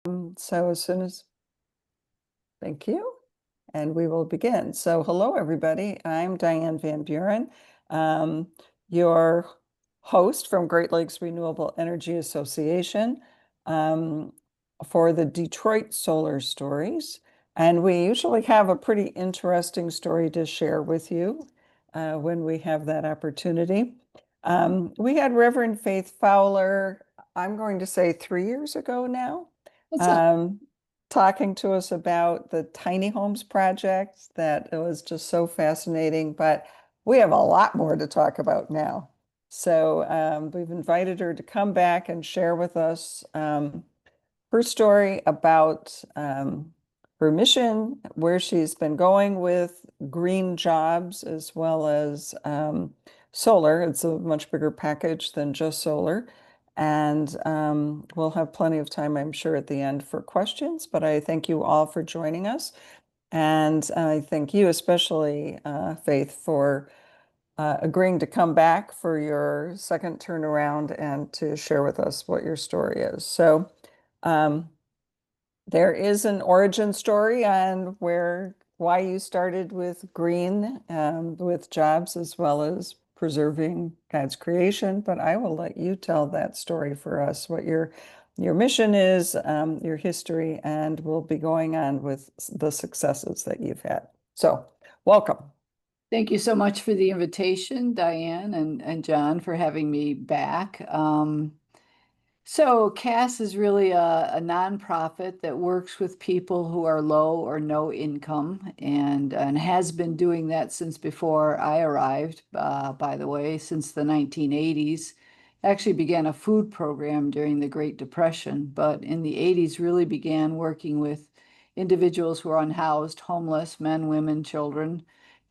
So as soon as, thank you, and we will begin. So hello, everybody. I'm Diane Van Buren, um, your host from Great Lakes Renewable Energy Association um, for the Detroit Solar Stories. And we usually have a pretty interesting story to share with you when we have that opportunity. We had Reverend Faith Fowler, I'm going to say 3 years ago now. What's up? Um, Talking to us about the tiny homes project that it was just so fascinating, but we have a lot more to talk about now. So we've invited her to come back and share with us her story about her mission, where she's been going with green jobs as well as solar. It's a much bigger package than just solar. And we'll have plenty of time, I'm sure, at the end for questions. But I thank you all for joining us. And I thank you especially, Faith, for agreeing to come back for your second turnaround and to share with us what your story is. So um, there is an origin story on why you started with green, with jobs as well as preserving God's creation. But I will let you tell that story for us, what your mission is, your history, and we'll be going on with the successes that you've had. So, welcome. Thank you so much for the invitation, Diane and John, for having me back. So CAS is really a nonprofit that works with people who are low or no income and has been doing that since before I arrived, by the way, since the 1980s. Actually began a food program during the Great Depression, but in the 80s really began working with individuals who are unhoused, homeless, men, women, children,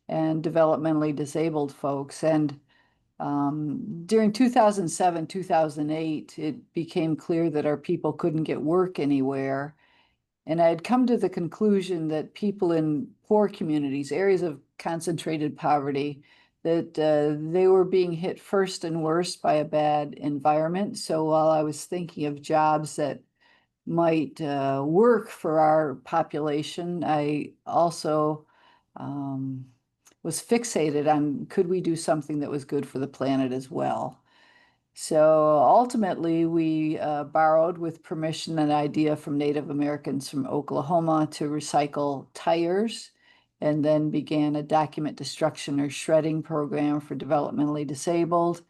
and developmentally disabled folks. And during 2007, 2008, it became clear that our people couldn't get work anywhere. And I had come to the conclusion that people in poor communities, areas of concentrated poverty, that they were being hit first and worst by a bad environment. So while I was thinking of jobs that might work for our population, I also um, was fixated on could we do something that was good for the planet as well. So ultimately, we borrowed with permission an idea from Native Americans from Oklahoma to recycle tires, and then began a document destruction or shredding program for developmentally disabled.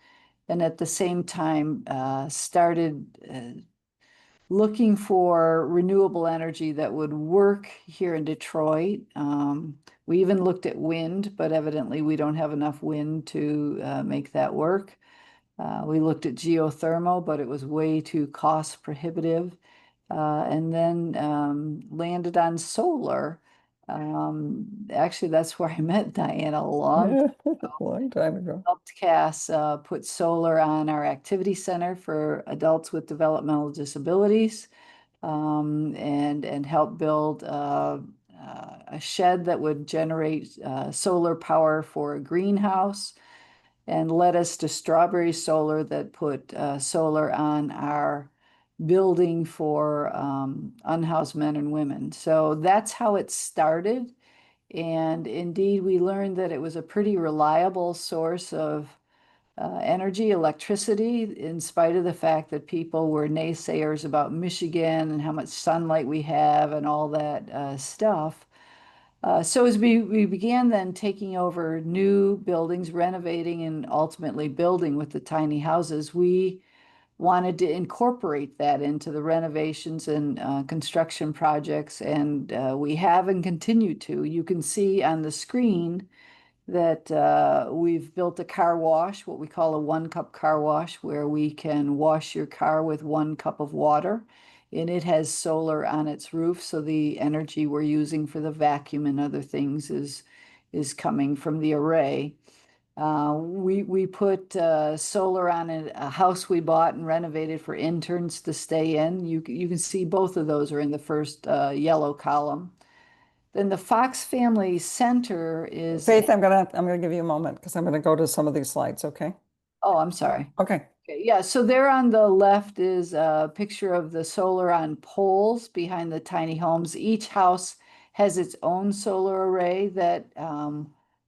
And at the same time, started looking for renewable energy that would work here in Detroit. We even looked at wind, but evidently we don't have enough wind to make that work. We looked at geothermal, but it was way too cost prohibitive. And then landed on solar. Actually, that's where I met Diana a long time A ago. long time ago. Helped Cass put solar on our activity center for adults with developmental disabilities, and help build a shed that would generate solar power for a greenhouse, and led us to Strawberry Solar that put solar on our building for unhoused men and women. So that's how it started. And indeed, we learned that it was a pretty reliable source of energy, electricity, in spite of the fact that people were naysayers about Michigan and how much sunlight we have and all that stuff. So as we began then taking over new buildings, renovating and ultimately building with the tiny houses, we wanted to incorporate that into the renovations and construction projects, and we have and continue to. You can see on the screen that we've built a car wash, what we call a 1 cup car wash, where we can wash your car with 1 cup of water. And it has solar on its roof, so the energy we're using for the vacuum and other things is coming from the array. We put solar on a house we bought and renovated for interns to stay in. You can see both of those are in the first yellow column. Then the Fox Family Center is, Faith, I'm gonna give you a moment because I'm gonna go to some of these slides, okay? oh, I'm sorry. Okay. Okay, yeah, so there on the left is a picture of the solar on poles behind the tiny homes. Each house has its own solar array that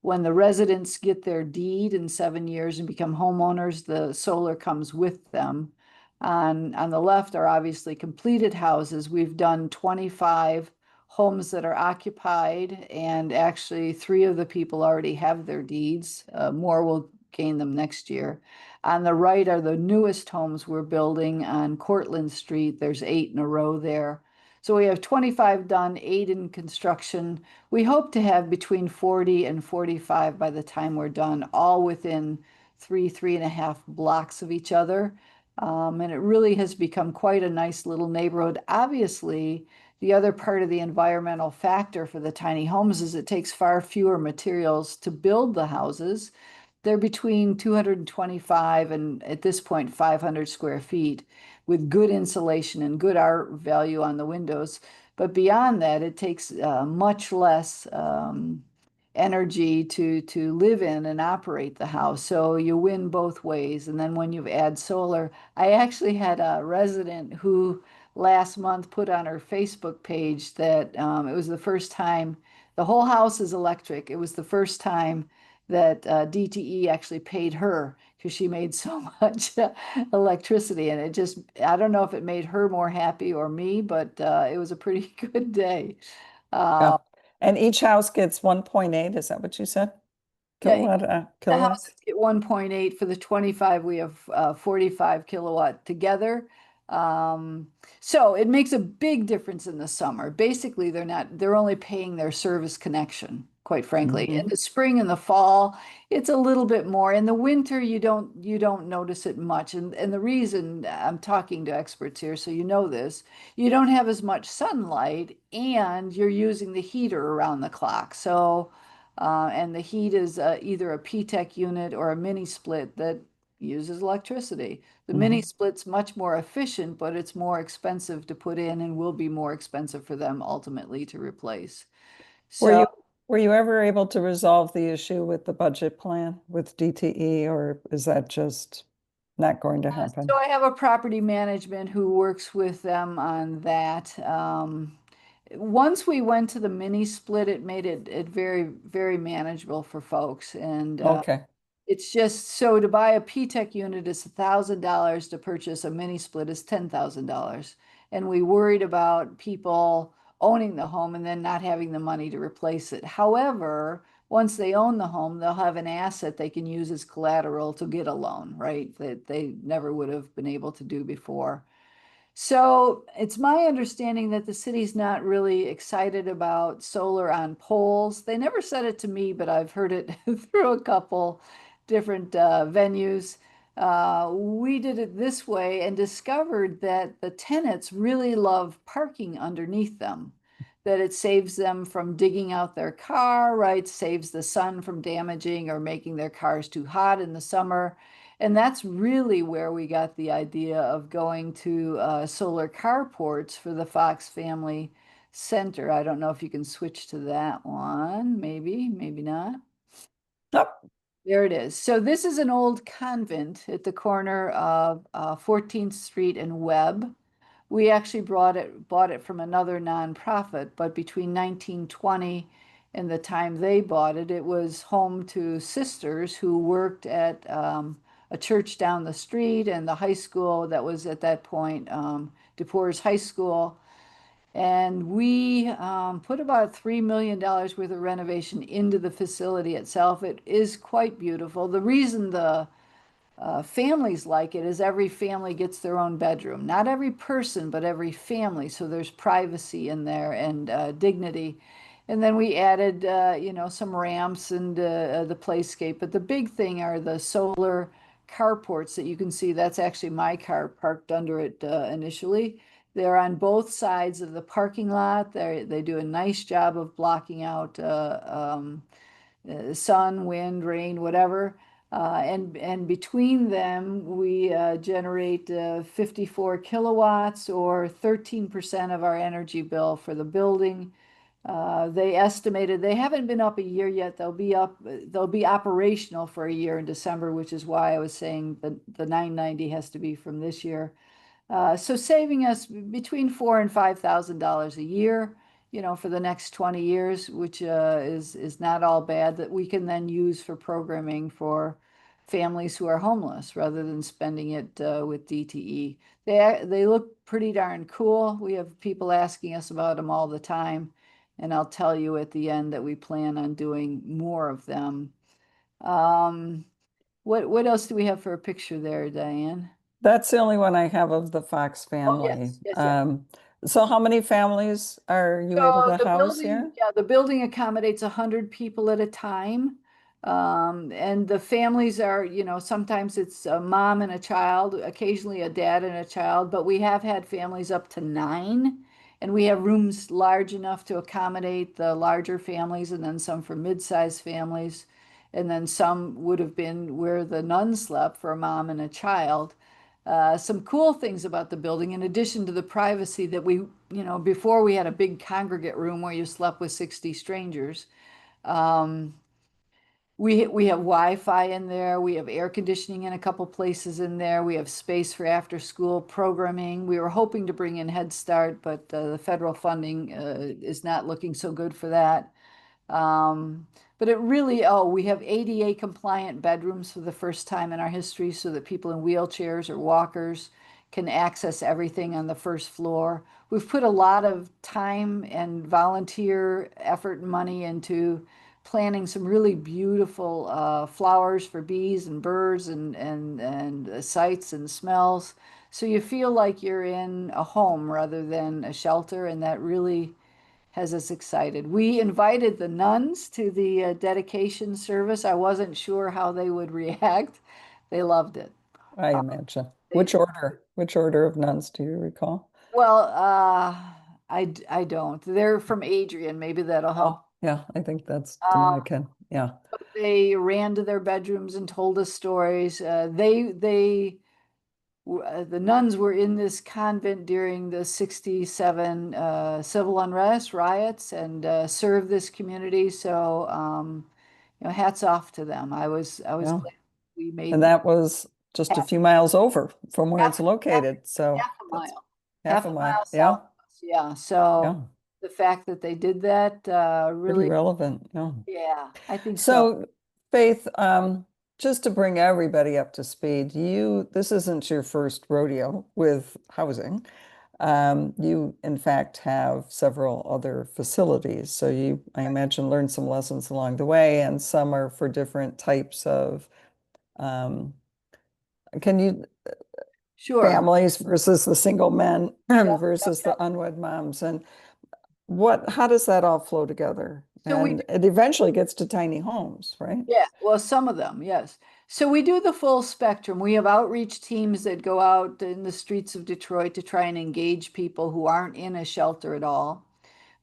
when the residents get their deed in 7 years and become homeowners, the solar comes with them. On the left are obviously completed houses. We've done 25 homes that are occupied, and actually three of the people already have their deeds. More will gain them next year. On the right are the newest homes we're building on Cortlandt Street. There's 8 in a row there. So we have 25 done, 8 in construction. We hope to have between 40 and 45 by the time we're done, all within 3.5 blocks of each other. And it really has become quite a nice little neighborhood. Obviously, the other part of the environmental factor for the tiny homes is it takes far fewer materials to build the houses. They're between 225 and at this point 500 square feet with good insulation and good art value on the windows. But beyond that, it takes much less energy to live in and operate the house. So you win both ways. And then when you add solar, I actually had a resident who last month put on her Facebook page that it was the first time the whole house is electric. It was the first time that DTE actually paid her because she made so much electricity. And it just, I don't know if it made her more happy or me, but it was a pretty good day. Yeah. Uh, And each house gets 1.8, is that what you said? yeah, the Kilowatts? houses get 1.8. For the 25, we have 45 kilowatt together. Um, so it makes a big difference in the summer. Basically, they're only paying their service connection, quite frankly. In Hmm. the spring and the fall, it's a little bit more. In the winter, you don't notice it much. And the reason I'm talking to experts here, so you know this, you don't have as much sunlight and you're using the heater around the clock. So and the heat is either a P-TEC unit or a mini split that uses electricity. The mini Hmm. split's much more efficient, but it's more expensive to put in and will be more expensive for them ultimately to replace. Were So, you were you ever able to resolve the issue with the budget plan with DTE, or is that just not going to so happen? I have a property management who works with them on that. Once we went to the mini split, it made it very, very manageable for folks. And Okay. it's just so to buy a P-TEC unit is $1,000. To purchase a mini split is $10,000. And we worried about people owning the home and then not having the money to replace it. However, once they own the home, they'll have an asset they can use as collateral to get a loan, right? That they never would have been able to do before. So it's my understanding that the city's not really excited about solar on poles. They never said it to me, but I've heard it through a couple different venues. We did it this way and discovered that the tenants really love parking underneath them, that it saves them from digging out their car, right? Saves the sun from damaging or making their cars too hot in the summer. And that's really where we got the idea of going to solar carports for the Fox Family Center. I don't know if you can switch to that one. Maybe, maybe not. Oh, There it is. So this is an old convent at the corner of 14th Street and Webb. We actually bought it from another nonprofit, but between 1920 and the time they bought it, it was home to sisters who worked at a church down the street and the high school that was at that point DePores High School. And we put about $3 million worth of renovation into the facility itself. It is quite beautiful. The reason the families like it is every family gets their own bedroom. Not every person, but every family. So there's privacy in there and dignity. And then we added, some ramps and the playscape. But the big thing are the solar carports that you can see. That's actually my car parked under it initially. They're on both sides of the parking lot. They do a nice job of blocking out sun, wind, rain, whatever. And between them, we generate 54 kilowatts or 13% of our energy bill for the building. They estimated they haven't been up a year yet. They'll be operational for a year in December, which is why I was saying the 990 has to be from this year. So saving us between $4,000 and $5,000 a year, for the next 20 years, which is not all bad that we can then use for programming for families who are homeless rather than spending it with DTE. They look pretty darn cool. We have people asking us about them all the time, and I'll tell you at the end that we plan on doing more of them. Um, what else do we have for a picture there, Diane? That's the only one I have of the Fox Oh, family. yes, yes, yes. So how many families are you able So to house here? the building accommodates 100 people at a time. And the families are, sometimes it's a mom and a child, occasionally a dad and a child, but we have had families up to nine. And we have rooms large enough to accommodate the larger families, and then some for mid-sized families. And then some would have been where the nun slept for a mom and a child. Some cool things about the building, in addition to the privacy that before we had a big congregate room where you slept with 60 strangers. Um, we have Wi-Fi in there. We have air conditioning in a couple places in there. We have space for after school programming. We were hoping to bring in Head Start, but the federal funding is not looking so good for that. Um, but we have ADA compliant bedrooms for the first time in our history so that people in wheelchairs or walkers can access everything on the first floor. We've put a lot of time and volunteer effort and money into planting some really beautiful flowers for bees and birds and sights and smells. So you feel like you're in a home rather than a shelter, and that really has us excited. We invited the nuns to the dedication service. I wasn't sure how they would react. They loved it. I Uh, imagine. they, Which order of nuns do you recall? well, I don't. They're from Adrian. Maybe that'll help. Oh, yeah, I think that's Uh, Dominican. Yeah. they ran to their bedrooms and told us stories. The nuns were in this convent during the 67 civil unrest riots and served this community. So, hats off to them. I was Yeah. glad we And made that was just a half, few miles over from where half, it's half, located. So half a that's mile, half half a a mile mile. south Yeah. of us. Yeah. So Yeah. the fact that they did that Pretty really, relevant. Yeah. yeah, I think so. So, Faith, just to bring everybody up to speed, this isn't your first rodeo with housing. You, in fact, have several other facilities. So I imagine, learned some lessons along the way, and some are for different types of, um, can you, Sure. families versus the single men Yep, yep, versus yep. the unwed moms. And how does that all flow together? So we And it eventually gets to tiny homes, right? Yeah, well, some of them, yes. So we do the full spectrum. We have outreach teams that go out in the streets of Detroit to try and engage people who aren't in a shelter at all.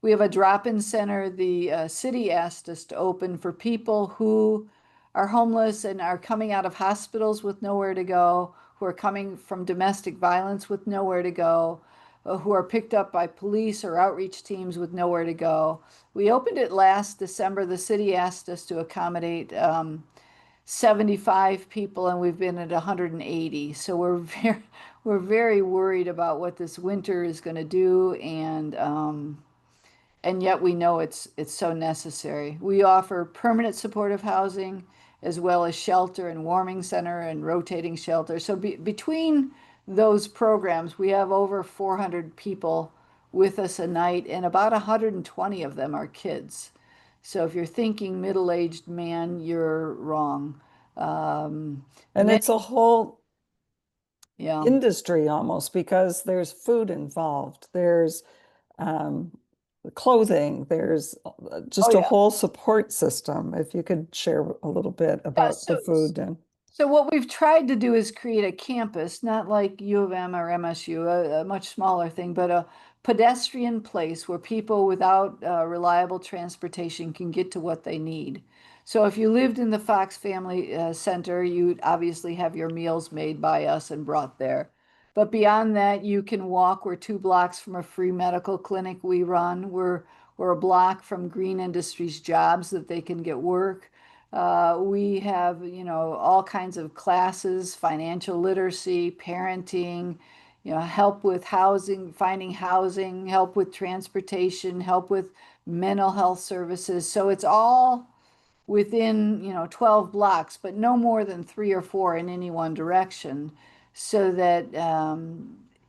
We have a drop-in center the city asked us to open for people who are homeless and are coming out of hospitals with nowhere to go, who are coming from domestic violence with nowhere to go, who are picked up by police or outreach teams with nowhere to go. We opened it last December. The city asked us to accommodate 75 people, and we've been at 180. So we're very worried about what this winter is going to do, and yet we know it's so necessary. We offer permanent supportive housing as well as shelter and warming center and rotating shelter. So between those programs, we have over 400 people with us a night, and about 120 of them are kids. So if you're thinking middle-aged man, you're wrong. Um, And many, it's a whole yeah. industry almost, because there's food involved, there's um, clothing, there's Oh just a yeah. whole support system. If you could share a little bit Yeah, about the food and so what we've tried to do is create a campus, not like U of M or MSU, a much smaller thing, but a pedestrian place where people without reliable transportation can get to what they need. So if you lived in the Fox Family Center, you'd obviously have your meals made by us and brought there. But beyond that, you can walk. We're 2 blocks from a free medical clinic we run. We're or a block from Green Industries jobs that they can get work. We have, all kinds of classes, financial literacy, parenting, help with housing, finding housing, help with transportation, help with mental health services. So it's all within, 12 blocks, but no more than three or four in any one direction, so that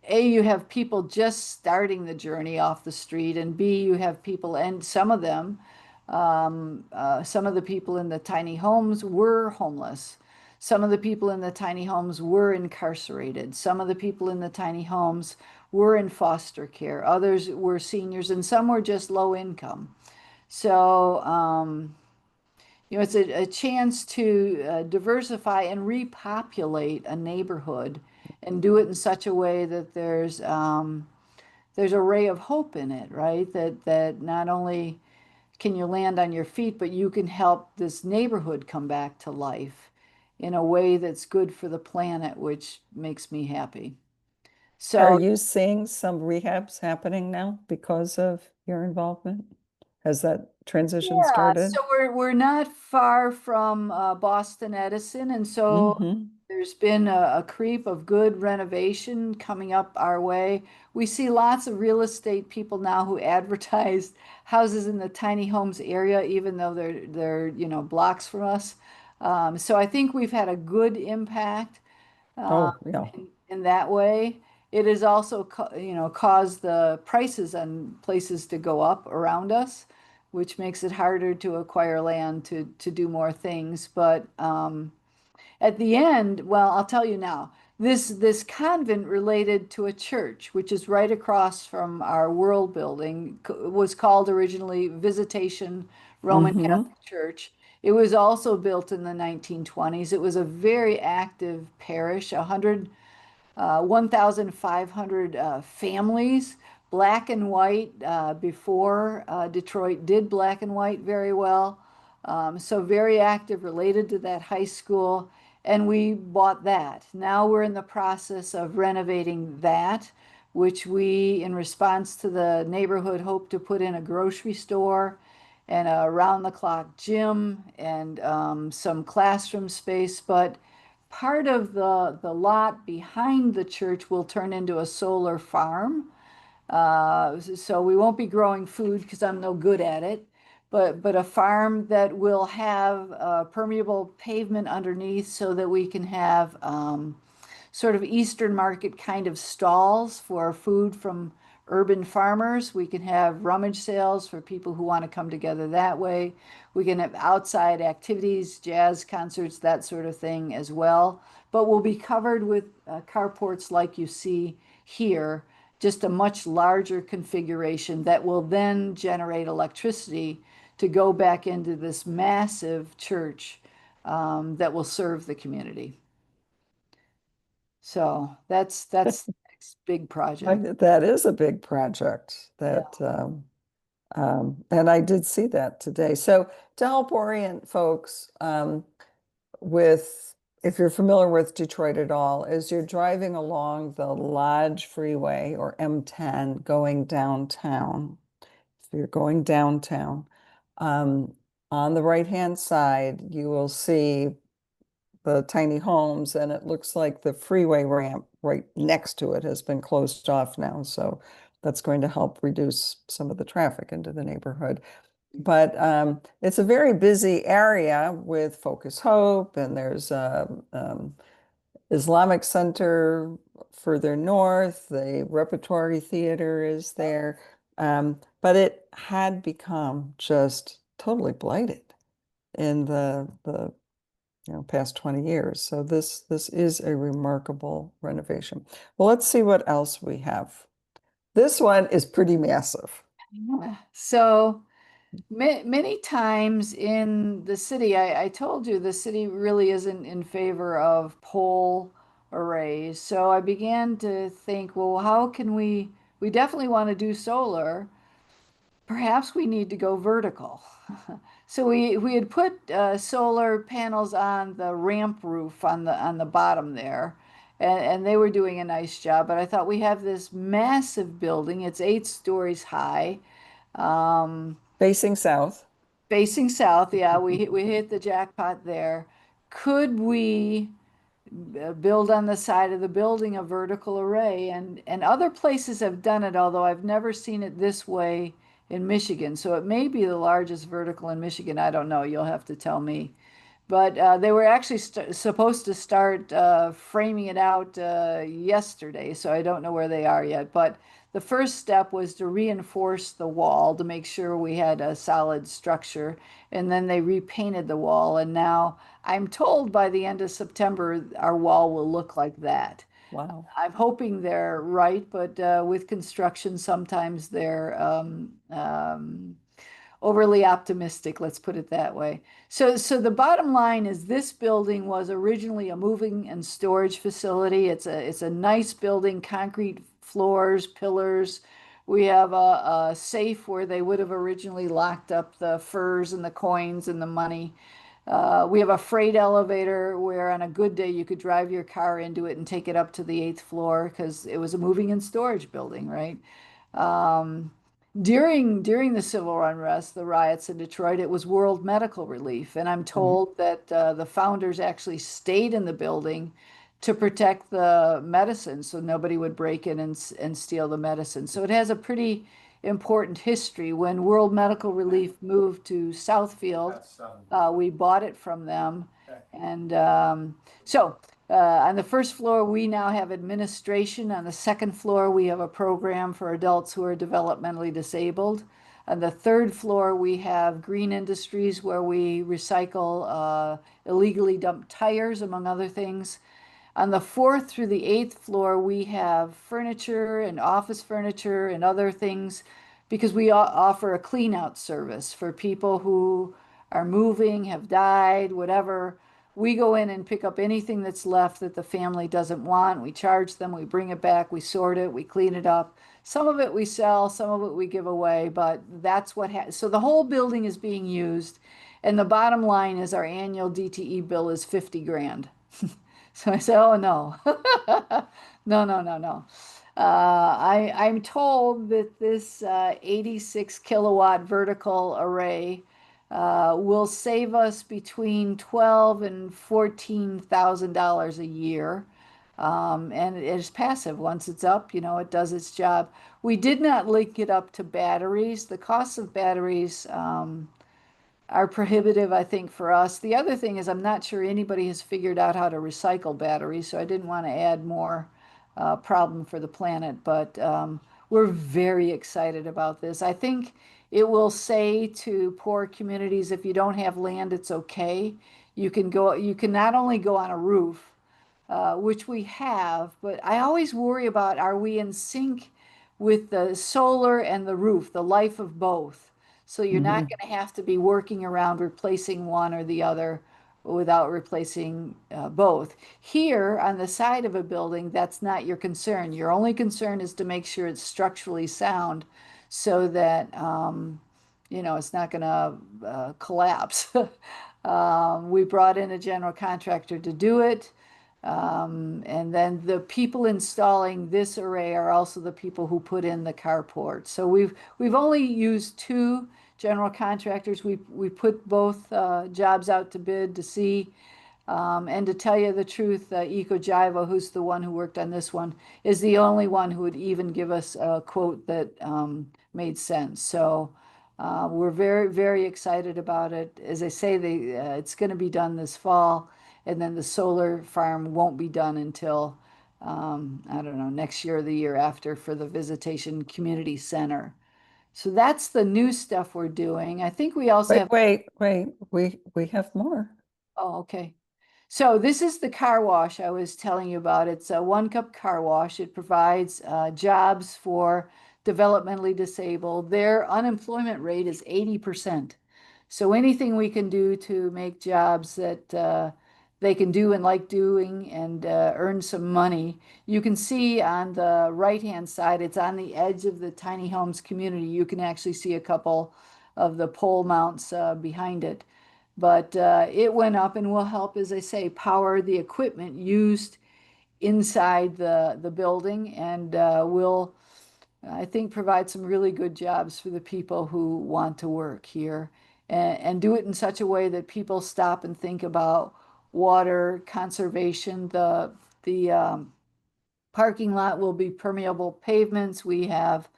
A, you have people just starting the journey off the street, and B, you have people, and some of them, some of the people in the tiny homes were homeless. Some of the people in the tiny homes were incarcerated. Some of the people in the tiny homes were in foster care. Others were seniors, and some were just low income. So, it's a chance to diversify and repopulate a neighborhood and do it in such a way that there's a ray of hope in it, right? That not only can you land on your feet, but you can help this neighborhood come back to life in a way that's good for the planet, which makes me happy. Are So, you seeing some rehabs happening now because of your involvement? Has that transition yeah, started? so we're not far from Boston Edison, and so Hmm. there's been a creep of good renovation coming up our way. We see lots of real estate people now who advertise houses in the tiny homes area, even though they're blocks from us. So I think we've had a good impact uh, Oh, yeah. in that way. It has also, caused the prices on places to go up around us, which makes it harder to acquire land to do more things. But at the end, well, I'll tell you now, this convent related to a church, which is right across from our world building, was called originally Visitation Roman Hmm. Catholic Church. It was also built in the 1920s. It was a very active parish, 1,500 families, black and white, before Detroit did black and white very well. So very active, related to that high school. And we bought that. Now we're in the process of renovating that, which we, in response to the neighborhood, hope to put in a grocery store and a round-the-clock gym and some classroom space. But part of the lot behind the church will turn into a solar farm. So we won't be growing food because I'm no good at it, but a farm that will have permeable pavement underneath so that we can have sort of Eastern market kind of stalls for food from urban farmers. We can have rummage sales for people who want to come together that way. We can have outside activities, jazz concerts, that sort of thing as well. But we'll be covered with carports like you see here, just a much larger configuration that will then generate electricity to go back into this massive church that will serve the community. So that's the next big project. That is a big project Yeah. and I did see that today. So to help orient folks, with, if you're familiar with Detroit at all, as you're driving along the Lodge Freeway or M10 going downtown, if you're going downtown, um, on the right-hand side, you will see the tiny homes, and it looks like the freeway ramp right next to it has been closed off now. So that's going to help reduce some of the traffic into the neighborhood. But it's a very busy area with Focus Hope, and there's a Islamic Center further north. The Repertory Theater is there. But it had become just totally blighted in the past 20 years. So this is a remarkable renovation. Well, let's see what else we have. This one is pretty massive. Yeah. So many times in the city, I told you the city really isn't in favor of pole arrays. So I began to think, well, how can we definitely want to do solar. Perhaps we need to go vertical. So we had put solar panels on the ramp roof on the bottom there, and they were doing a nice job. But I thought we have this massive building. It's 8 stories high. Facing south. Facing south, yeah, we hit the jackpot there. Could we build on the side of the building a vertical array? And other places have done it, although I've never seen it this way in Michigan. So it may be the largest vertical in Michigan. I don't know. You'll have to tell me. But they were actually supposed to start framing it out yesterday, so I don't know where they are yet. But the first step was to reinforce the wall to make sure we had a solid structure. And then they repainted the wall. And now I'm told by the end of September, our wall will look like that. Wow. I'm hoping they're right, but with construction, sometimes they're overly optimistic, let's put it that way. So the bottom line is this building was originally a moving and storage facility. It's a nice building, concrete floors, pillars. We have a safe where they would have originally locked up the furs and the coins and the money. We have a freight elevator where on a good day you could drive your car into it and take it up to the eighth floor because it was a moving and storage building, right? Um, during the civil unrest, the riots in Detroit, it was World Medical Relief, and I'm Mhm. told that the founders actually stayed in the building to protect the medicine, so nobody would break in and steal the medicine. So it has a pretty important history. When World Medical Relief moved to Southfield, we bought it from them, and so. On the first floor, we now have administration. On the second floor, we have a program for adults who are developmentally disabled. On the third floor, we have green industries where we recycle illegally dumped tires, among other things. On the fourth through the eighth floor, we have furniture and office furniture and other things because we offer a clean out service for people who are moving, have died, whatever. We go in and pick up anything that's left that the family doesn't want. We charge them, we bring it back, we sort it, we clean it up. Some of it we sell, some of it we give away, but that's what so the whole building is being used. And the bottom line is our annual DTE bill is 50 grand. So I said, oh no, no, no, no, no. I'm told that this 86 kilowatt vertical array will save us between 12 and $14,000 a year. And it is passive. Once it's up, it does its job. We did not link it up to batteries. The cost of batteries are prohibitive, I think, for us. The other thing is, I'm not sure anybody has figured out how to recycle batteries, so I didn't want to add more problem for the planet. But we're very excited about this. I think it will say to poor communities, if you don't have land, it's okay. You can not only go on a roof, which we have, but I always worry about, are we in sync with the solar and the roof, the life of both? So you're not Mhm. going to have to be working around replacing one or the other without replacing both. Here on the side of a building, that's not your concern. Your only concern is to make sure it's structurally sound so that it's not going to collapse. We brought in a general contractor to do it. And then the people installing this array are also the people who put in the carport. So we've only used two general contractors. We put both jobs out to bid to see. And to tell you the truth, EcoJiva, who's the one who worked on this one, is the only one who would even give us a quote that made sense. So we're very, very excited about it. As I say, it's going to be done this fall, and then the solar farm won't be done until, I don't know, next year or the year after for the Visitation Community Center. So that's the new stuff we're doing. I think we also Wait, have, wait, wait. We have more. oh, okay. So this is the car wash I was telling you about. It's a one cup car wash. It provides jobs for developmentally disabled. Their unemployment rate is 80%. So anything we can do to make jobs that they can do and like doing and earn some money. You can see on the right-hand side, it's on the edge of the tiny homes community. You can actually see a couple of the pole mounts behind it. But it went up and will help, as I say, power the equipment used inside the building and will I think provide some really good jobs for the people who want to work here and do it in such a way that people stop and think about water conservation. The parking lot will be permeable pavements. We have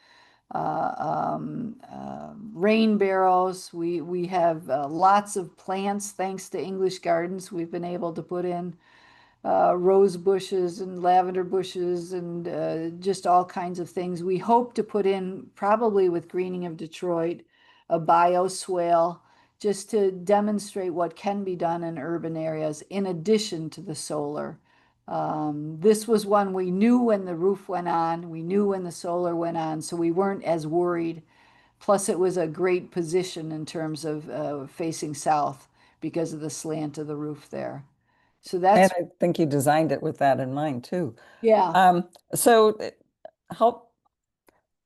rain barrels. We have lots of plants thanks to English Gardens. We've been able to put in rose bushes and lavender bushes and just all kinds of things. We hope to put in, probably with Greening of Detroit, a bioswale just to demonstrate what can be done in urban areas in addition to the solar. This was one we knew when the roof went on, we knew when the solar went on, so we weren't as worried. Plus, it was a great position in terms of facing south because of the slant of the roof there. So And that's, I think you designed it with that in mind too. yeah. So help,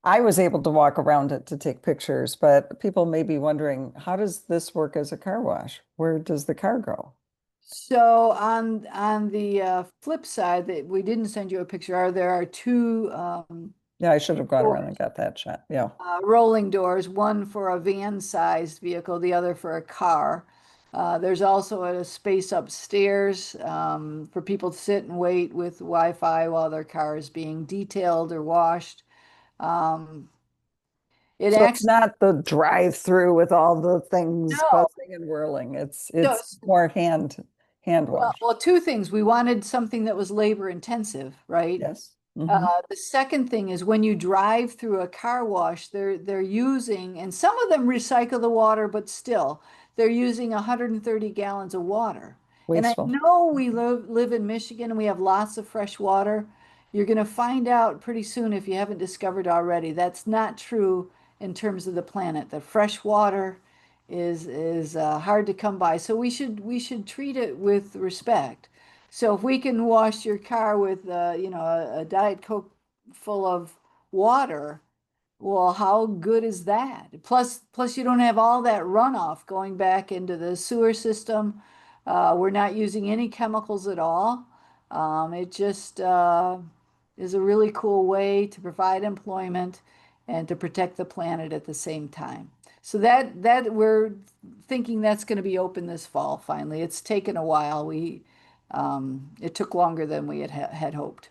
I was able to walk around it to take pictures, but people may be wondering, how does this work as a car wash? Where does the car go? So on the flip side, that we didn't send you a picture, there are two Yeah, I should have gone around and doors, got that shot. Yeah. rolling doors, one for a van-sized vehicle, the other for a car. There's also a space upstairs for people to sit and wait with Wi-Fi while their car is being detailed or washed. Um, it So it's acts, not the drive-through with all the things no, buzzing and whirling. no, It's more hand wash. well, two things. We wanted something that was labor intensive, right? Yes. Hmm. The second thing is when you drive through a car wash, they're using, and some of them recycle the water, but still, they're using 130 gallons of water. And I Wasteful. know we live in Michigan and we have lots of fresh water. You're going to find out pretty soon if you haven't discovered already. That's not true in terms of the planet. The fresh water is hard to come by. So we should treat it with respect. So if we can wash your car with, a Diet Coke full of water, well, how good is that? Plus you don't have all that runoff going back into the sewer system. We're not using any chemicals at all. It just is a really cool way to provide employment and to protect the planet at the same time. So that we're thinking that's going to be open this fall finally. It's taken a while. It took longer than we had hoped.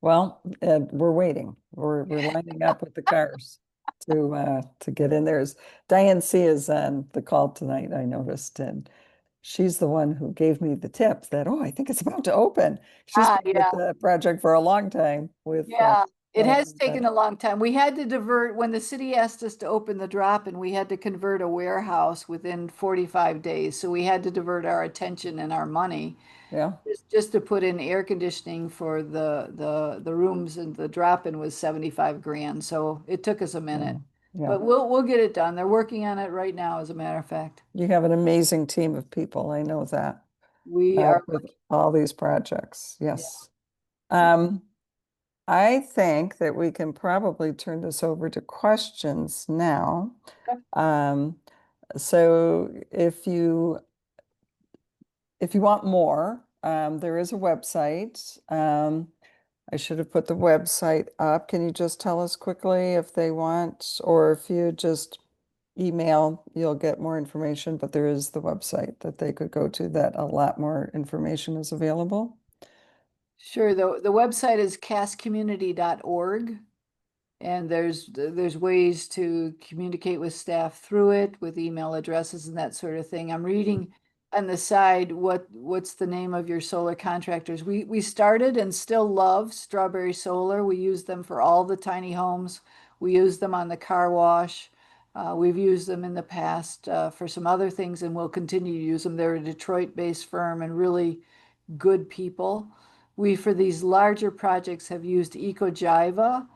Well, we're waiting. We're lining up with the cars to get in there. Diane C is on the call tonight, I noticed, and she's the one who gave me the tip that, oh, I think it's about to open. She's Ah, been with yeah. the project for a long time with Yeah, it Fowler has and taken such. a long time. We had to divert when the city asked us to open the drop, and we had to convert a warehouse within 45 days. So we had to divert our attention and our money Yeah. just to put in air conditioning for the rooms, and the drop-in was 75 grand. So it took us a minute. Yeah. But we'll get it done. They're working on it right now, as a matter of fact. You have an amazing team of people. I know that We are with lucky. all these projects. Yeah. Yes. Um, I think that we can probably turn this over to questions now. Um, so if you want more, there is a website. I should have put the website up. Can you just tell us quickly if they want, or if you just email, you'll get more information, but there is the website that they could go to that a lot more information is available. Sure. The website is castcommunity.org. And there's ways to communicate with staff through it, with email addresses and that sort of thing. I'm reading on the side what's the name of your solar contractors. We started and still love Strawberry Solar. We use them for all the tiny homes. We use them on the car wash. We've used them in the past for some other things, and we'll continue to use them. They're a Detroit-based firm and really good people. We, for these larger projects, have used EcoJiva,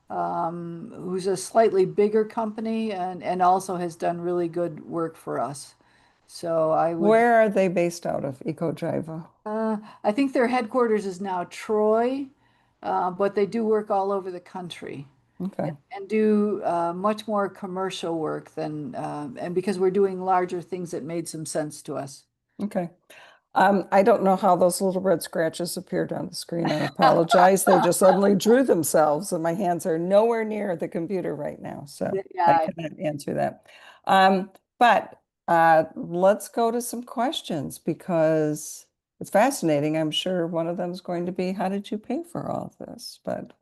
who's a slightly bigger company and also has done really good work for us. So Where are they based out of, EcoDriver? I think their headquarters is now Troy, but they do work all over the country Okay, and do much more commercial work than, and because we're doing larger things, it made some sense to us. okay. I don't know how those little red scratches appeared on the screen. I apologize. They just suddenly drew themselves, and my hands are nowhere near the computer right now, so I Yeah, cannot answer that. But let's go to some questions because it's fascinating. I'm sure one of them is going to be, how did you pay for all this? But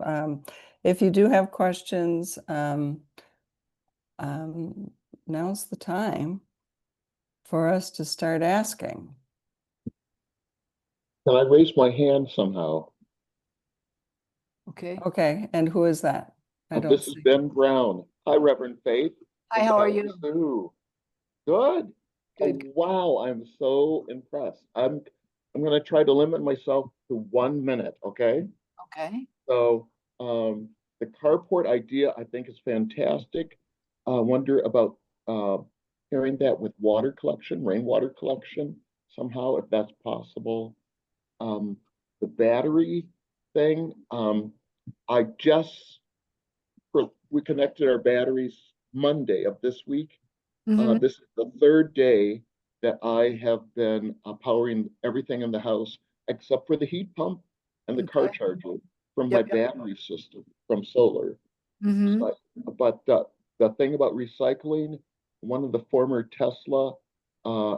if you do have questions, um, now's the time for us to start asking. Can I raise my hand somehow? okay. Okay, and who is that? I don't This is see. Ben Brown. Hi, Reverend Faith Hi, and how are Pastor you? Sue. Good. Good. Wow, I'm so impressed. I'm going to try to limit myself to 1 minute, okay? Okay. So, the carport idea I think is fantastic. I wonder about uh, pairing that with water collection, rainwater collection somehow, if that's possible. Um, the battery thing, I just we connected our batteries Monday of this week. Hmm. This is the third day that I have been powering everything in the house except for the heat pump and the car Okay. charger from my Yep, yep. battery system from solar. Hmm. So but the thing about recycling, one of the former Tesla uh,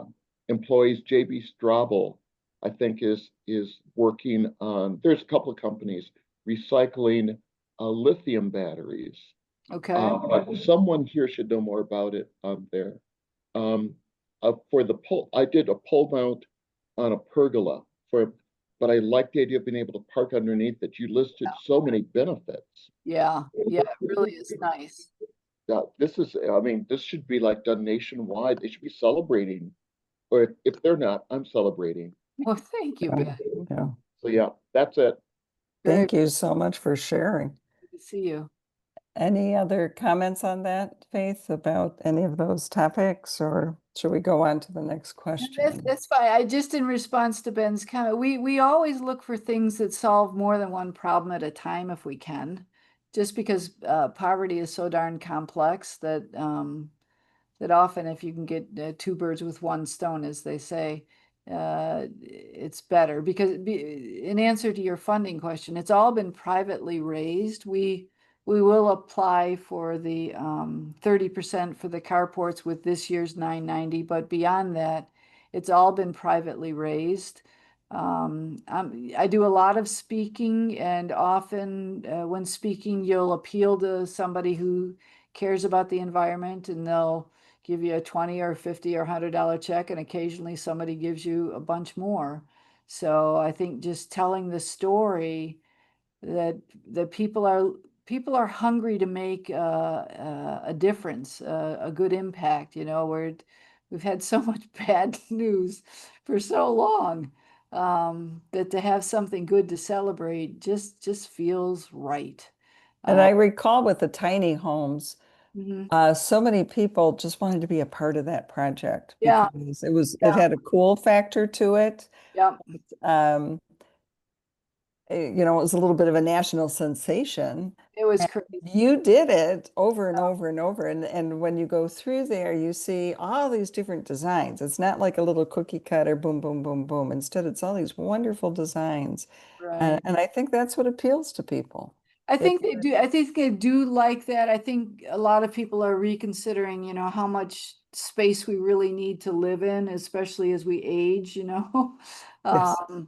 employees, JB Straubel, I think is working on. There's a couple of companies recycling lithium batteries. Okay. But someone here should know more about it there. Um, for the pole, I did a pole mount on a pergola but I like the idea of being able to park underneath it. You listed so many benefits. Yeah. Yeah, it really is nice. I mean, this should be like done nationwide. They should be celebrating, or if they're not, I'm celebrating. Well, thank you, Yeah, Ben. yeah. So yeah, that's it. Very Thank you so much for sharing. good to see you. Any other comments on that, Faith, about any of those topics, or should we go on to the next question? That's fine. I just in response to Ben's comment, we always look for things that solve more than one problem at a time if we can, just because poverty is so darn complex that often if you can get two birds with one stone, as they say, it's better. Because in answer to your funding question, it's all been privately raised. We will apply for the 30% for the carports with this year's 990, but beyond that, it's all been privately raised. I do a lot of speaking, and often when speaking, you'll appeal to somebody who cares about the environment, and they'll give you a 20 or 50 or $100 check, and occasionally somebody gives you a bunch more. So I think just telling the story that that people are hungry to make a difference, a good impact. We've had so much bad news for so long, that to have something good to celebrate just feels right. And Uh, I recall with the tiny homes, mhm. so many people just wanted to be a part of that project Yeah, because it yeah, had a cool factor to it. yeah. Um, it was a little bit of a national sensation. It was And crazy. you did it over and over and over. And when you go through there, you see all these different designs. It's not like a little cookie cutter, boom, boom, boom, boom. Instead, it's all these wonderful designs. And, Right. and I think that's what appeals to people. I It, think they do. I think they do like that. I think a lot of people are reconsidering, how much space we really need to live in, especially as we age, yes. um,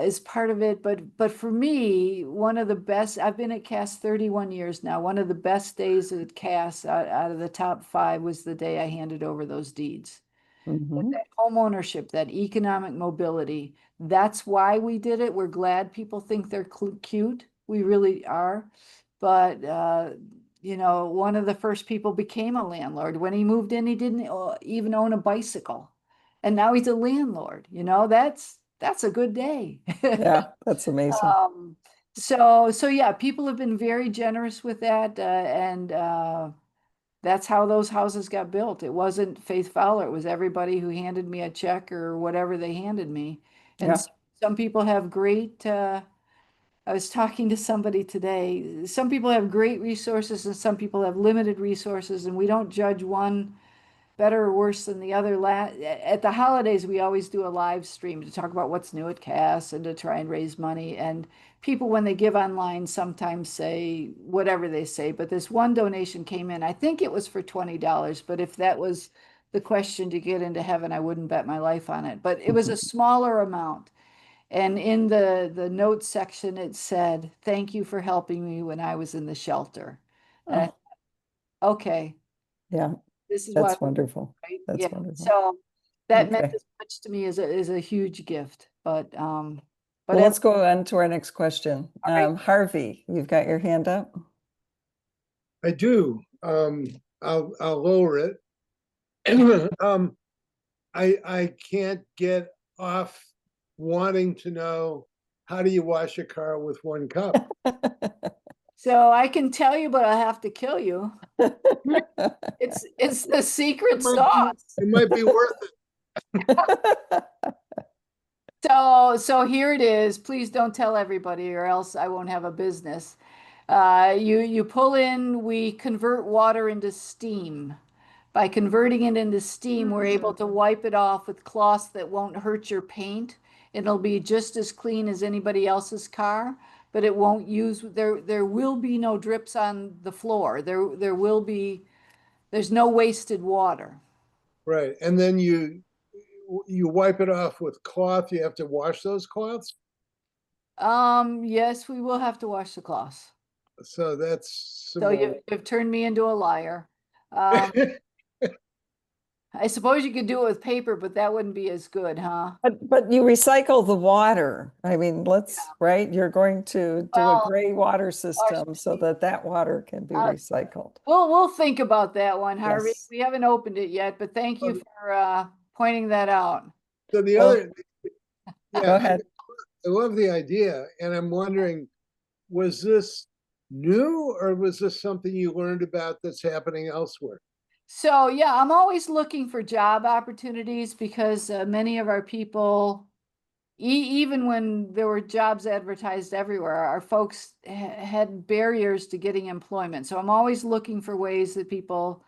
is part of it. But for me, one of the best, I've been at CAS 31 years now. One of the best days at CAS out of the top five was the day I handed over those deeds. Hmm. That home ownership, that economic mobility. That's why we did it. We're glad people think they're cute. We really are. But, one of the first people became a landlord. When he moved in, he didn't even own a bicycle. And now he's a landlord. That's a good day. Yeah, that's amazing. Um, so yeah, people have been very generous with that, and that's how those houses got built. It wasn't Faith Fowler. It was everybody who handed me a check or whatever they handed me. And Yeah. some people have great, I was talking to somebody today. Some people have great resources and some people have limited resources, and we don't judge one better or worse than the other. At the holidays, we always do a live stream to talk about what's new at Cass and to try and raise money. And people, when they give online, sometimes say whatever they say. But this one donation came in. I think it was for $20. But if that was the question to get into heaven, I wouldn't bet my life on it. But it was a smaller amount. And in the notes section, it said, "Thank you for helping me when I was in the shelter." And I Oh, thought, okay, yeah, this is why, that's wonderful. right? That's Yeah. wonderful. So that meant Okay. as much to me as a huge gift. But Well, anyway, let's go on to our next question. all right. Harvey, you've got your hand up. I do. I'll lower it. um, I can't get off wanting to know, how do you wash a car with one cup? So I can tell you, but I have to kill you. It's the secret sauce. It might be worth it. So here it is. Please don't tell everybody, or else I won't have a business. You pull in. We convert water into steam. By converting it into steam, we're able to wipe it off with cloths that won't hurt your paint. It'll be just as clean as anybody else's car, but it won't use there will be no drips on the floor. There's no wasted water. Right. And then you wipe it off with cloth. You have to wash those cloths. Yes, we will have to wash the cloths. So that's some So more. you've turned me into a liar. Um, I suppose you could do it with paper, but that wouldn't be as good, huh? But you recycle the water. I mean, right? You're going to do a Well, gray water our- system so that that water can be uh, recycled. we'll think about that one, Harvey. Yes. We haven't opened it yet, but thank you for pointing that out. So the Well, other, go yeah, ahead. I love the idea, and I'm wondering, was this new or was this something you learned about that's happening elsewhere? So yeah, I'm always looking for job opportunities because many of our people, even when there were jobs advertised everywhere, our folks had barriers to getting employment. So I'm always looking for ways that people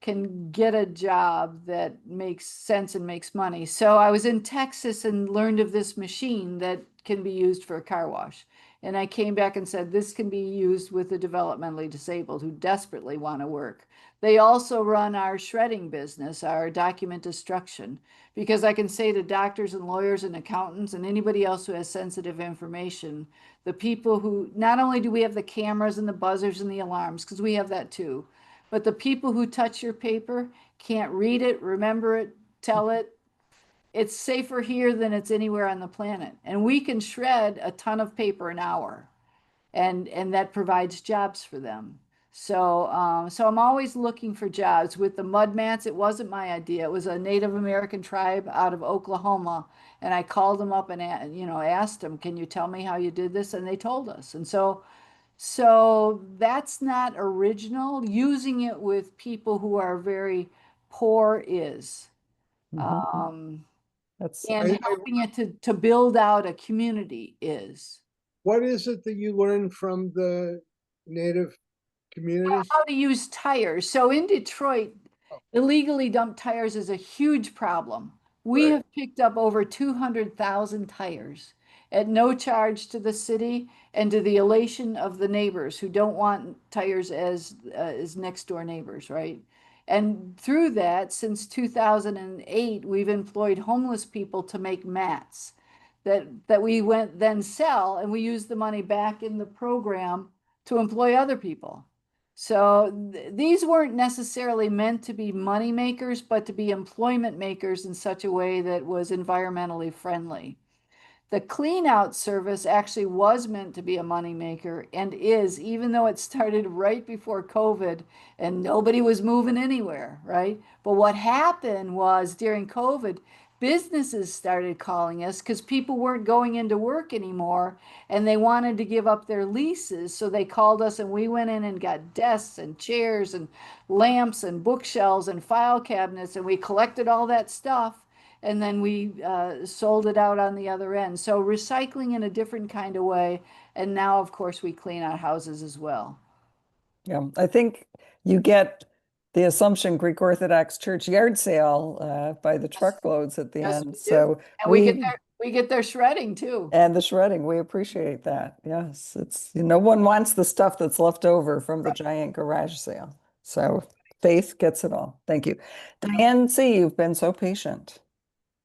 can get a job that makes sense and makes money. So I was in Texas and learned of this machine that can be used for a car wash. And I came back and said, this can be used with the developmentally disabled who desperately want to work. They also run our shredding business, our document destruction, because I can say to doctors and lawyers and accountants and anybody else who has sensitive information, the people who, not only do we have the cameras and the buzzers and the alarms, because we have that too, but the people who touch your paper can't read it, remember it, tell it. It's safer here than it's anywhere on the planet. And we can shred a ton of paper an hour, and that provides jobs for them. So I'm always looking for jobs. With the mud mats, it wasn't my idea. It was a Native American tribe out of Oklahoma, and I called them up and asked them, "Can you tell me how you did this?" And they told us. And so that's not original. Using it with people who are very poor is, Mhm. um, That's and I, helping it to build out a community is. what is it that you learned from the native community? How to use tires. So in Detroit, illegally dumped tires is a huge problem. We Right. have picked up over 200,000 tires at no charge to the city and to the elation of the neighbors who don't want tires as next door neighbors, right? And through that, since 2008, we've employed homeless people to make mats that we went then sell, and we use the money back in the program to employ other people. So these weren't necessarily meant to be money makers, but to be employment makers in such a way that was environmentally friendly. The clean out service actually was meant to be a moneymaker and is, even though it started right before COVID and nobody was moving anywhere, right? But what happened was during COVID, businesses started calling us because people weren't going into work anymore and they wanted to give up their leases. So they called us and we went in and got desks and chairs and lamps and bookshelves and file cabinets and we collected all that stuff and then we sold it out on the other end. So recycling in a different kind of way. And now, of course, we clean our houses as well. Yeah, I think you get the Assumption Greek Orthodox Church yard sale by the truckloads at the Yes, end. we do. So And we get their shredding too. and the shredding, we appreciate that. Yes, it's no one wants the stuff that's left over from the giant garage sale. So Faith gets it all. Thank you. Diane C., you've been so patient.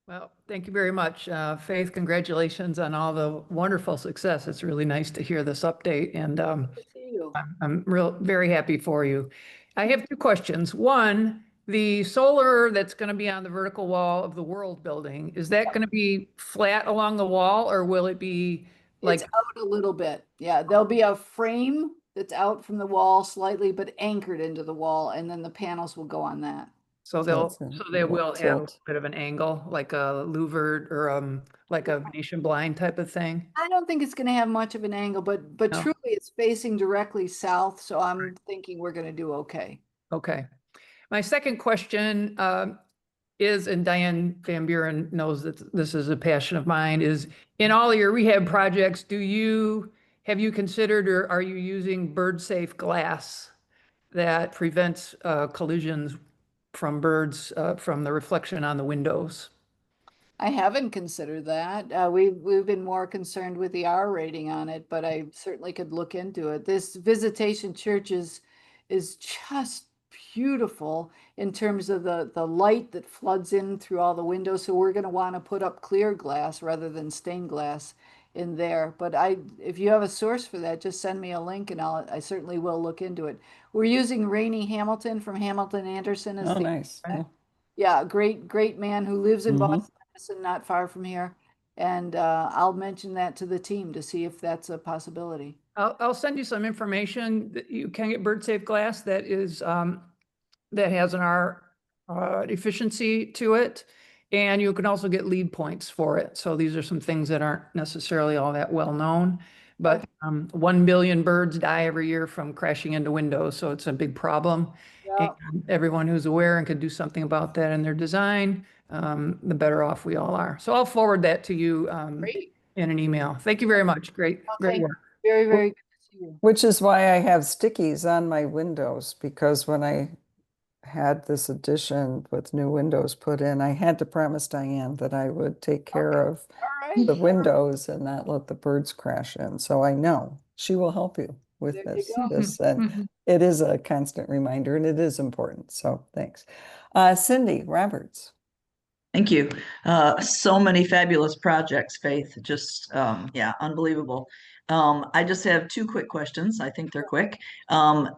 Well, thank you very much. Faith, congratulations on all the wonderful success. It's really nice to hear this update, and Good to see you. I'm very happy for you. I have two questions. One, the solar that's going to be on the vertical wall of the World Building, is that going to be flat along the wall, or will it be like, It's out a little bit. Yeah, there'll be a frame that's out from the wall slightly, but anchored into the wall, and then the panels will go on that. so it's a so they little will have a tilt. bit of an angle, like a louvered or like a Venetian blind type of thing? I don't think it's going to have much of an angle, but No. truly it's facing directly south, so I'm thinking we're going to do okay. Okay. My second question is, and Diane Van Buren knows that this is a passion of mine, is in all your rehab projects, have you considered or are you using bird-safe glass that prevents collisions from birds from the reflection on the windows? I haven't considered that. We've been more concerned with the R rating on it, but I certainly could look into it. This Visitation Church is just beautiful in terms of the light that floods in through all the windows. So we're going to want to put up clear glass rather than stained glass in there. But if you have a source for that, just send me a link and I certainly will look into it. We're using Rainey Hamilton from Hamilton Anderson as Oh, the nice. Yeah. yeah, great man who lives in Mhm. Boston, not far from here. And I'll mention that to the team to see if that's a possibility. I'll send you some information that you can get bird-safe glass that is that has an R efficiency to it. And you can also get lead points for it. So these are some things that aren't necessarily all that well known. But 1 billion birds die every year from crashing into windows. So it's a big problem. Yeah, And everyone who's aware and could do something about that in their design, the better off we all are. So I'll forward that to you great. in an email. Thank you very much. Great Okay, work. very good to see you. Which is why I have stickies on my windows, because when I had this addition with new windows put in, I had to promise Diane that I would take care of All the right, windows and not let the birds crash in. So I know she will help you with there you this. go. And it is a constant reminder and it is important. So thanks. Cindy Roberts. Thank you. So many fabulous projects, Faith. Just, yeah, unbelievable. I just have two quick questions. I think they're quick.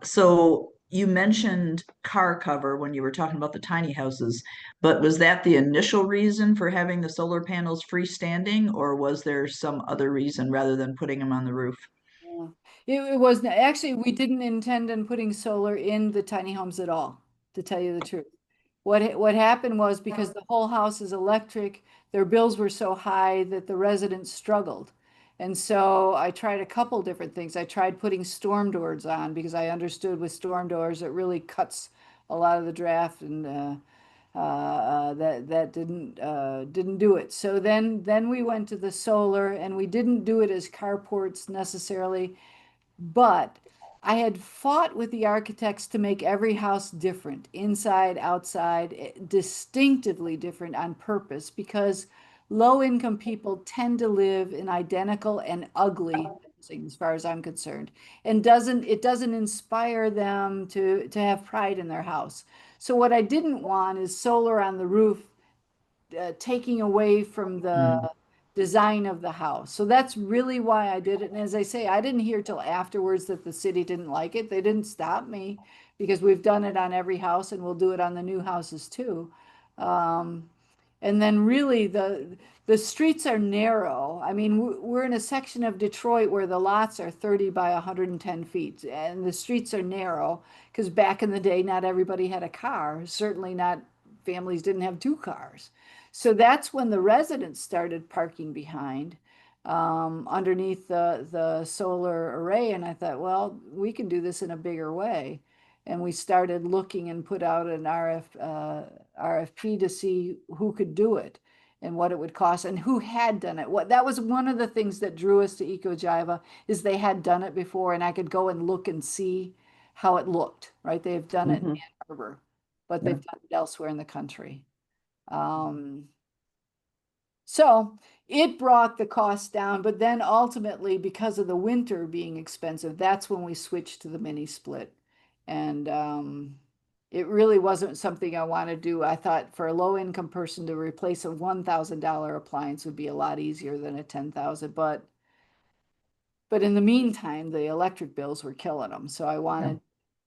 So you mentioned car cover when you were talking about the tiny houses, but was that the initial reason for having the solar panels freestanding, or was there some other reason rather than putting them on the roof? Yeah. It was actually, we didn't intend on putting solar in the tiny homes at all, to tell you the truth. What happened was because the whole house is electric, their bills were so high that the residents struggled. And so I tried a couple different things. I tried putting storm doors on because I understood with storm doors it really cuts a lot of the draft, and that didn't do it. So then we went to the solar, and we didn't do it as carports necessarily. But I had fought with the architects to make every house different, inside, outside, distinctively different on purpose, because low income people tend to live in identical and ugly housing, as far as I'm concerned, and it doesn't inspire them to have pride in their house. So what I didn't want is solar on the roof taking away from the design of the house. So that's really why I did it. And as I say, I didn't hear till afterwards that the city didn't like it. They didn't stop me because we've done it on every house and we'll do it on the new houses too. And then really the streets are narrow. I mean, we're in a section of Detroit where the lots are 30 by 110 feet, and the streets are narrow because back in the day, not everybody had a car. Certainly not families didn't have two cars. So that's when the residents started parking behind underneath the solar array. And I thought, well, we can do this in a bigger way. And we started looking and put out an RFP to see who could do it and what it would cost and who had done it. That was one of the things that drew us to EcoJiva, is they had done it before, and I could go and look and see how it looked, right? They've done it in Mhm. Ann Arbor, but Yeah. they've done it elsewhere in the country. So it brought the cost down, but then ultimately, because of the winter being expensive, that's when we switched to the mini split. And it really wasn't something I want to do. I thought for a low income person to replace a $1,000 appliance would be a lot easier than a 10,000. But in the meantime, the electric bills were killing them. So I wanted,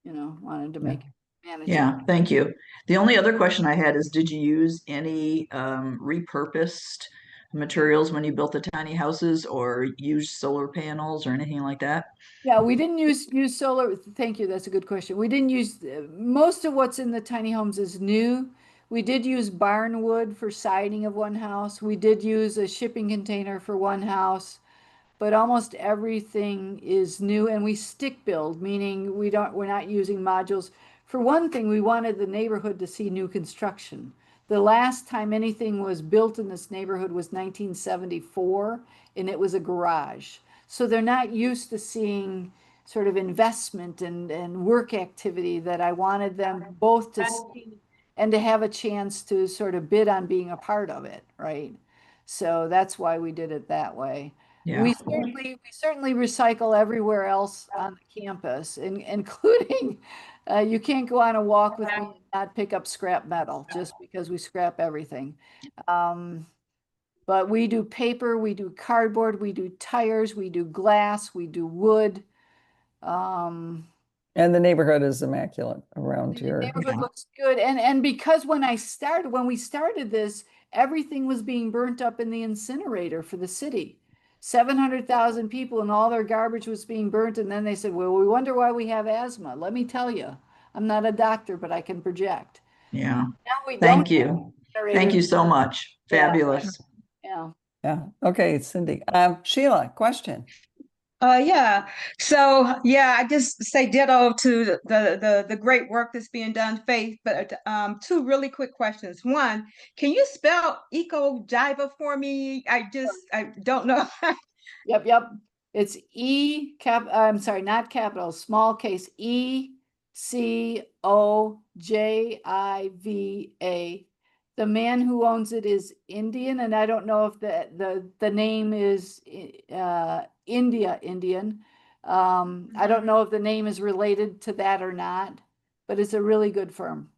wanted to Yeah. make it manageable. Yeah, thank you. The only other question I had is, did you use any repurposed materials when you built the tiny houses, or use solar panels or anything like that? Yeah, we didn't use solar. Thank you. That's a good question. We didn't use most of what's in the tiny homes is new. We did use barn wood for siding of one house. We did use a shipping container for one house, but almost everything is new, and we stick build, meaning we're not using modules. For one thing, we wanted the neighborhood to see new construction. The last time anything was built in this neighborhood was 1974, and it was a garage. So they're not used to seeing sort of investment and work activity that I wanted them both to see and to have a chance to sort of bid on being a part of it, right? So that's why we did it that way. Yeah. We certainly recycle everywhere else on the campus, including you can't go on a walk with me and not pick up scrap metal just because we scrap everything. But we do paper, we do cardboard, we do tires, we do glass, we do wood. Um, And the neighborhood is immaculate around the here. neighborhood looks good. And because when we started this, everything was being burnt up in the incinerator for the city. 700,000 people and all their garbage was being burnt. And then they said, well, we wonder why we have asthma. Let me tell you, I'm not a doctor, but I can project. Yeah. Now we don't Thank have you. Thank incinerators. you so much. Yeah. Fabulous. Yeah. Yeah. Okay, Cindy. Sheila, question. Yeah. So yeah, I just say ditto to the great work that's being done, Faith. But two really quick questions. One, can you spell eco jiva for me? I don't know. Yep. It's I'm sorry, not capital, small case ECOJIVA. The man who owns it is Indian, and I don't know if the name is Indian. I don't know if the name is related to that or not, but it's a really good firm.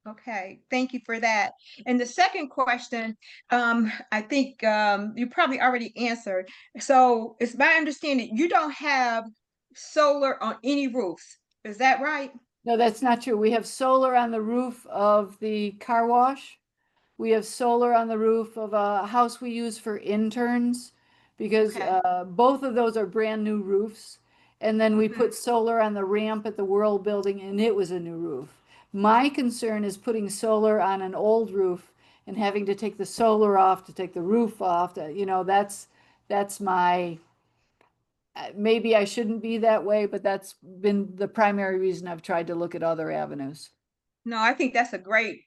Okay, thank you for that. And the second question, I think you probably already answered. So it's my understanding you don't have solar on any roofs. Is that right? No, that's not true. We have solar on the roof of the car wash. We have solar on the roof of a house we use for interns because Okay. both of those are brand new roofs. And then we Mhm. put solar on the ramp at the World Building, and it was a new roof. My concern is putting solar on an old roof and having to take the solar off to take the roof off. That's my, maybe I shouldn't be that way, but that's been the primary reason I've tried to look at other avenues. No, I think that's a great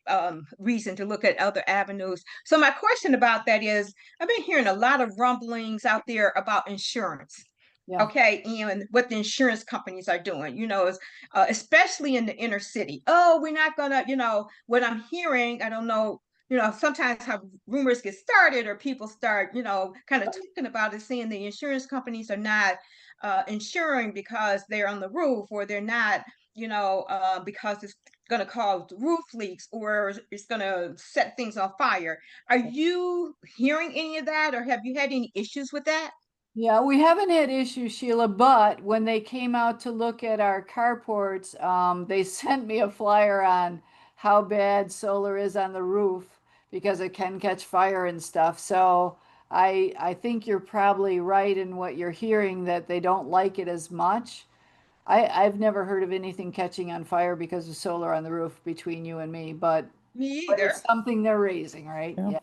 reason to look at other avenues. So my question about that is, I've been hearing a lot of rumblings out there about insurance. Yeah. Okay, and what the insurance companies are doing, is especially in the inner city. Oh, we're not gonna, what I'm hearing, I don't know, sometimes how rumors get started or people start, kind of talking about it, saying the insurance companies are not insuring because they're on the roof, or they're not, because it's going to cause roof leaks, or it's going to set things on fire. Are you hearing any of that, or have you had any issues with that? Yeah, we haven't had issues, Sheila, but when they came out to look at our carports, they sent me a flyer on how bad solar is on the roof because it can catch fire and stuff. So I think you're probably right in what you're hearing, that they don't like it as much. I've never heard of anything catching on fire because of solar on the roof between you and me, Me but either. it's something they're raising, right? Yeah. Yeah.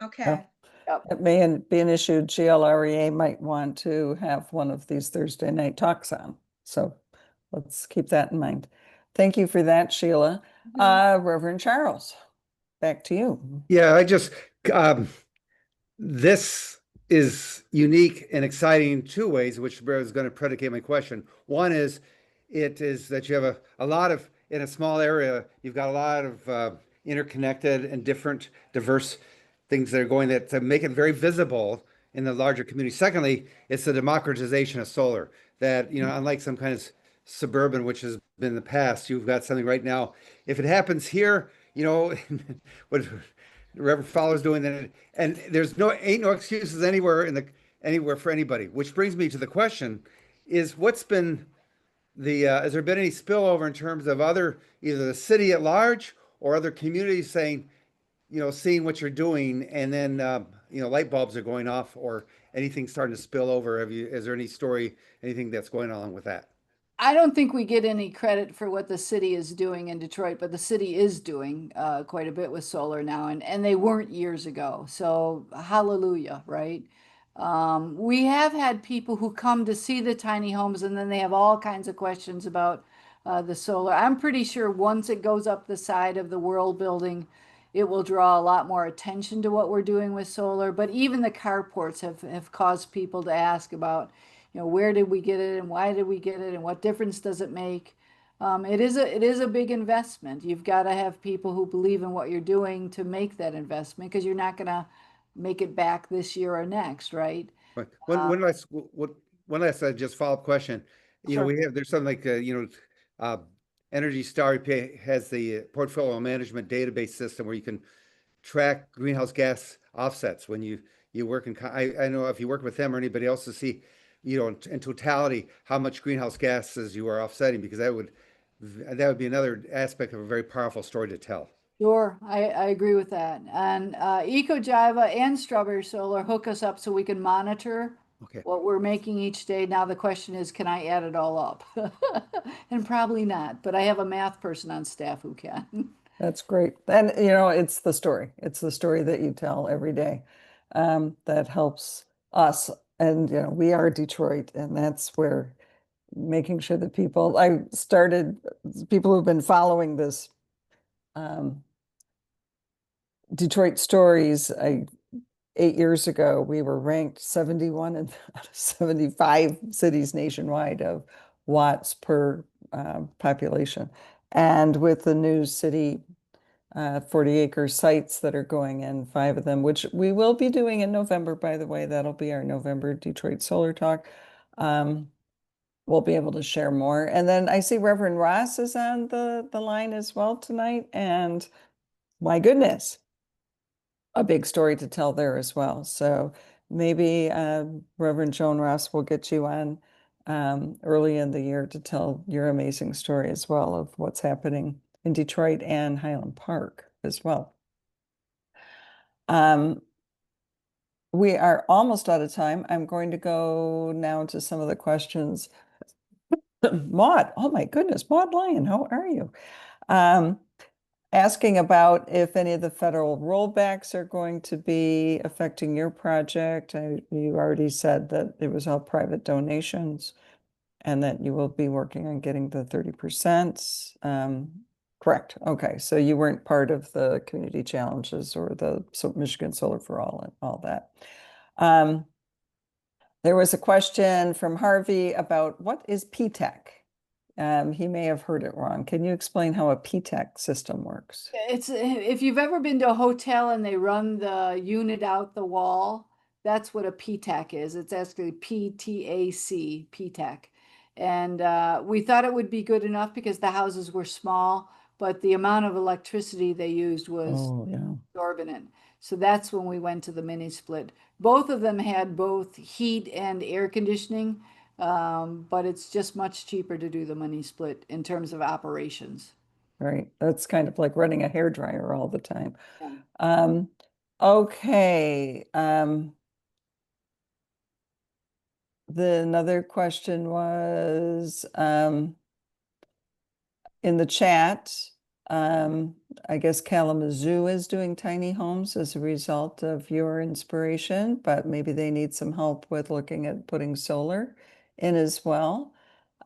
Okay. Yep. It may be an issue GLREA might want to have one of these Thursday night talks on. So let's keep that in mind. Thank you for that, Sheila. Reverend Charles, back to you. Yeah, this is unique and exciting in two ways, which is going to predicate my question. One is it is that you have a lot of, in a small area, you've got a lot of interconnected and different diverse things that are going that to make it very visible in the larger community. Secondly, it's the democratization of solar that, unlike some kind of suburban, which has been in the past, you've got something right now. If it happens here, what Reverend Fowler's doing, then, and there's ain't no excuses anywhere for anybody. Which brings me to the question: is what's been has there been any spillover in terms of either the city at large or other communities saying, seeing what you're doing, and then light bulbs are going off or anything starting to spill over? Is there anything that's going on with that? I don't think we get any credit for what the city is doing in Detroit, but the city is doing quite a bit with solar now, and they weren't years ago. So hallelujah, right? We have had people who come to see the tiny homes, and then they have all kinds of questions about the solar. I'm pretty sure once it goes up the side of the World Building, it will draw a lot more attention to what we're doing with solar. But even the carports have caused people to ask about, where did we get it and why did we get it and what difference does it make? It is a big investment. You've got to have people who believe in what you're doing to make that investment, because you're not going to make it back this year or next, right? Right. Uh, One last just follow-up question. Sure. There's something like uh, Energy Star has the portfolio management database system where you can track greenhouse gas offsets when you work I know if you work with them or anybody else to see, in totality how much greenhouse gases you are offsetting, because that would be another aspect of a very powerful story to tell. Sure, I agree with that. And EcoJiva and Strawberry Solar hook us up so we can monitor Okay. what we're making each day. Now the question is, can I add it all up? And probably not, but I have a math person on staff who can. That's great. And it's the story. It's the story that you tell every day that helps us. And we are Detroit, and that's where making sure that people who've been following this Detroit stories. 8 years ago, we were ranked 71 out of 75 cities nationwide of watts per population. And with the new city 40-acre sites that are going in, 5 of them, which we will be doing in November, by the way. That'll be our November Detroit Solar Talk. We'll be able to share more. And then I see Reverend Ross is on the line as well tonight. And my goodness, a big story to tell there as well. So maybe Reverend Joan Ross will get you on early in the year to tell your amazing story as well of what's happening in Detroit and Highland Park as well. We are almost out of time. I'm going to go now to some of the questions. Maud, oh my goodness, Maud Lyon, how are you? Asking about if any of the federal rollbacks are going to be affecting your project. You already said that it was all private donations and that you will be working on getting the 30%. Correct. Okay. So you weren't part of the community challenges or the Michigan Solar for All and all that. There was a question from Harvey about what is PTEC? He may have heard it wrong. Can you explain how a PTEC system works? It's if you've ever been to a hotel and they run the unit out the wall, that's what a PTAC is. It's actually PTAC, PTAC. And we thought it would be good enough because the houses were small, but the amount of electricity they used was Oh, yeah. exorbitant. So that's when we went to the mini split. Both of them had both heat and air conditioning, but it's just much cheaper to do the mini split in terms of operations. Right. That's kind of like running a hairdryer all the time. Yeah. Okay. Another question was in the chat. I guess Kalamazoo is doing tiny homes as a result of your inspiration, but maybe they need some help with looking at putting solar in as well.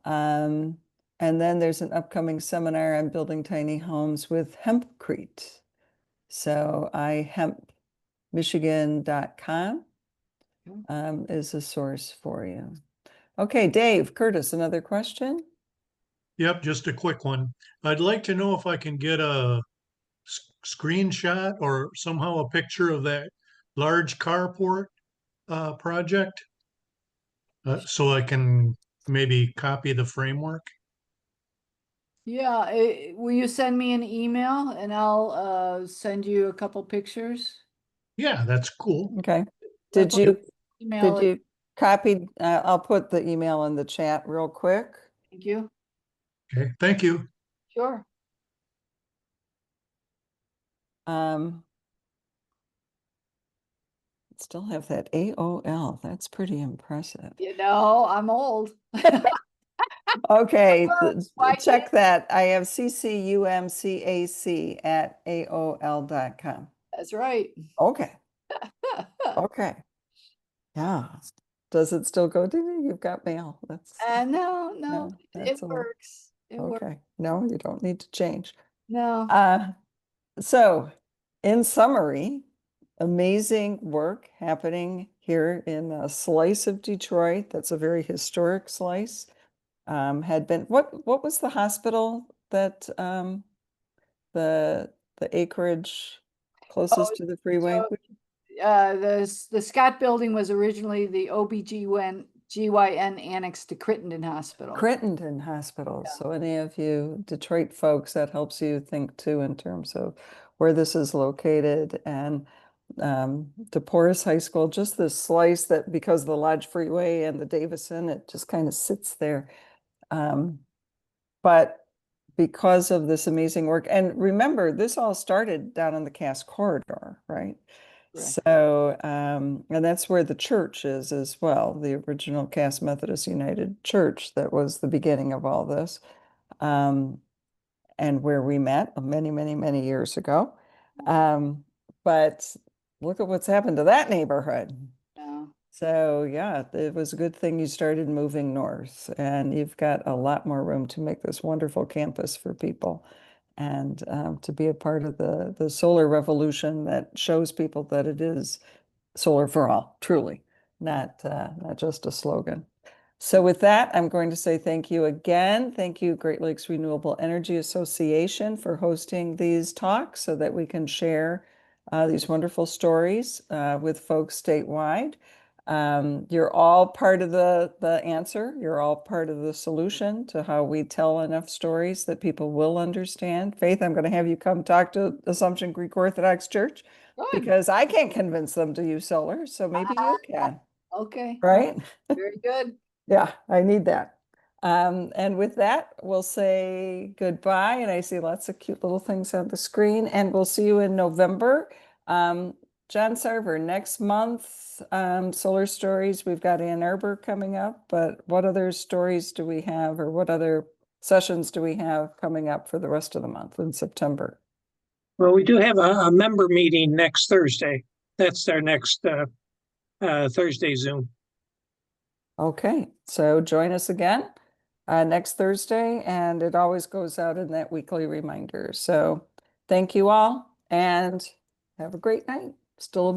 And then there's an upcoming seminar on building tiny homes with Hempcrete. So ihempmichigan.com is a source for you. Okay, Dave, Curtis, another question? Yep, just a quick one. I'd like to know if I can get a screenshot or somehow a picture of that large carport project, so I can maybe copy the framework. Yeah, will you send me an email and I'll send you a couple pictures? Yeah, that's cool. Okay. I'll Did put you, email did it. you copy, I'll put the email in the chat real quick. Thank you. Okay, thank you. Sure. Um, Still have that AOL. That's pretty impressive. You know, I'm old. Okay, Why check that. I have ccumcac@aol.com. That's right. Okay, okay. Yeah. Does it still go to you? You've got mail. That's, No, no, it that's a little, works. It works. okay. No, you don't need to change. No. So in summary, amazing work happening here in a slice of Detroit. That's a very historic slice. Had been, what was the hospital that, the acreage closest Oh, to the freeway? so the Scott building was originally the OBGYN annex to Crittenden Hospital. Crittenden Hospital. So any of you Detroit folks, that helps you think too in terms of where this is located. And DePorres High School, just this slice that because of the Lodge Freeway and the Davison, it just kind of sits there. But because of this amazing work, and remember, this all started down on the Cass Corridor, right? Correct. So, and that's where the church is as well, the original Cass Methodist United Church that was the beginning of all this, and where we met many, many, many years ago. But look at what's happened to that neighborhood. Yeah. So yeah, it was a good thing you started moving north, and you've got a lot more room to make this wonderful campus for people, and to be a part of the solar revolution that shows people that it is solar for all, truly, not just a slogan. So with that, I'm going to say thank you again. Thank you, Great Lakes Renewable Energy Association, for hosting these talks so that we can share these wonderful stories with folks statewide. You're all part of the answer. You're all part of the solution to how we tell enough stories that people will understand. Faith, I'm going to have you come talk to Assumption Greek Orthodox Church Good. because I can't convince them to use solar, so maybe you can, Okay. right? Very good. Yeah, I need that. And with that, we'll say goodbye. And I see lots of cute little things on the screen. And we'll see you in November. John Sarver, next month, Solar Stories, we've got Ann Arbor coming up. But what other stories do we have, or what other sessions do we have coming up for the rest of the month in September? Well, we do have a member meeting next Thursday. That's our next Thursday Zoom. Okay, so join us again next Thursday, and it always goes out in that weekly reminder. So thank you all, and have a great night. Still a